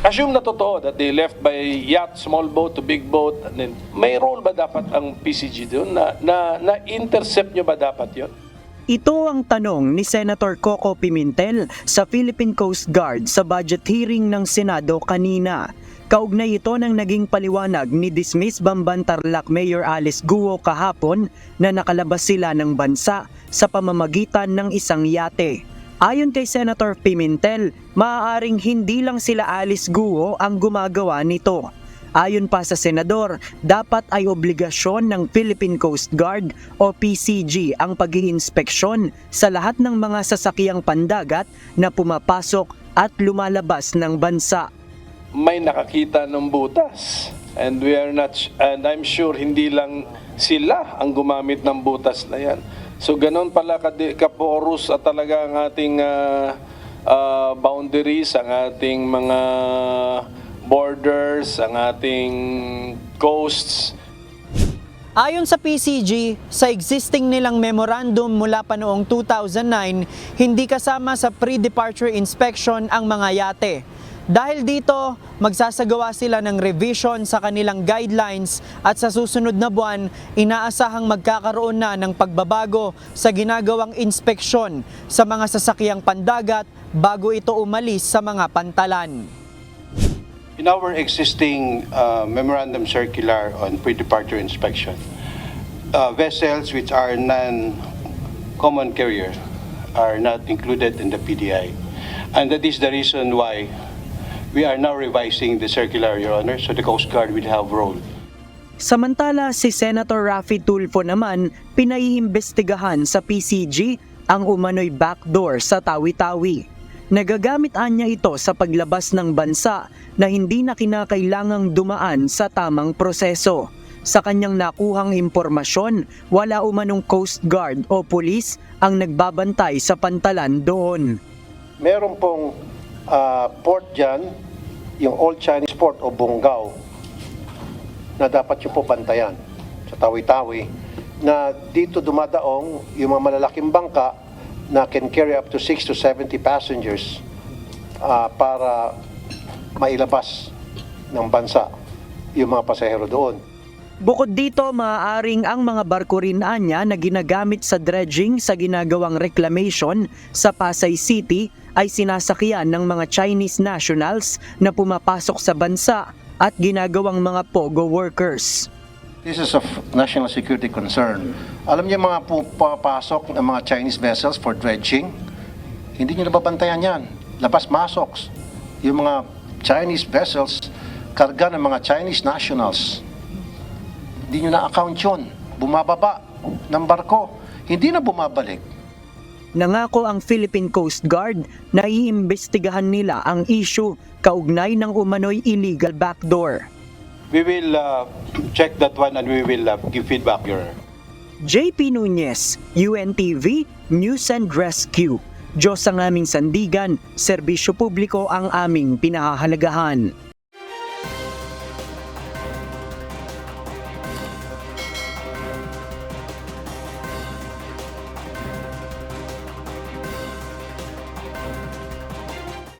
Assume na totoo that they left by yacht, small boat to big boat, and then may role ba dapat ang PCG doon? Na-intercept nyo ba dapat yon? Ito ang tanong ni Senator Coco Pimentel sa Philippine Coast Guard sa budget hearing ng Senado kanina. Kaugnay ito ng naging paliwanag ni dismissed Bamban Tarlac Mayor Alice Guo kahapon na nakalabas sila ng bansa sa pamamagitan ng isang yate. Ayon kay Senator Pimentel, maaaring hindi lang sila Alice Guo ang gumagawa nito. Ayon pa sa senador, dapat ay obligasyon ng Philippine Coast Guard o PCG ang pag-iinspeksyon sa lahat ng mga sasakyang pandagat na pumapasok at lumalabas ng bansa. May nakakita ng butas, and I'm sure hindi lang sila ang gumamit ng butas na yan. So ganon pala kaporous at talaga ang ating boundaries, ang ating mga borders, ang ating coasts. Ayon sa PCG, sa existing nilang memorandum mula pa noong 2009, hindi kasama sa pre-departure inspection ang mga yate. Dahil dito, magsasagawa sila ng revision sa kanilang guidelines at sa susunod na buwan, inaasahang magkakaroon na ng pagbabago sa ginagawang inspeksyon sa mga sasakyang pandagat bago ito umalis sa mga pantalan. In our existing memorandum circular on pre-departure inspection, vessels which are non-common carrier are not included in the PDI. And that is the reason why we are now revising the circular, Your Honor, so the Coast Guard will have role. Samantala, si Senator Raffy Tulfo naman pinaiimbestigahan sa PCG ang umano'y backdoor sa Tawi-Tawi. Nagagamit niya ito sa paglabas ng bansa na hindi na kinakailangang dumaan sa tamang proseso. Sa kanyang nakuhang impormasyon, wala umanong Coast Guard o pulis ang nagbabantay sa pantalan doon. Meron pong port dyan, yung Old Chinese Port o Bunggao, na dapat yung po bantayan sa Tawi-Tawi, na dito dumadaong yung mga malalaking bangka na can carry up to 6 to 70 passengers para mailabas ng bansa yung mga pasahero doon. Bukod dito, maaaring ang mga barko rin niya na ginagamit sa dredging sa ginagawang reclamation sa Pasay City ay sinasakyan ng mga Chinese nationals na pumapasok sa bansa at ginagawang mga POGO workers. This is of national security concern. Alam niyo mga pupapasok ng mga Chinese vessels for dredging, hindi niyo nababantayan yan. Labas-masok. Yung mga Chinese vessels, karga ng mga Chinese nationals. Hindi niyo na-account yun. Bumababa ng barko, hindi na bumabalik. Nangako ang Philippine Coast Guard na iimbestigahan nila ang issue kaugnay ng umano'y illegal backdoor. We will check that one and we will give feedback, Your Honor. JP Nunez, UNTV, News and Rescue. Diyos ang aming sandigan, serbisyo publiko ang aming pinahahalagahan.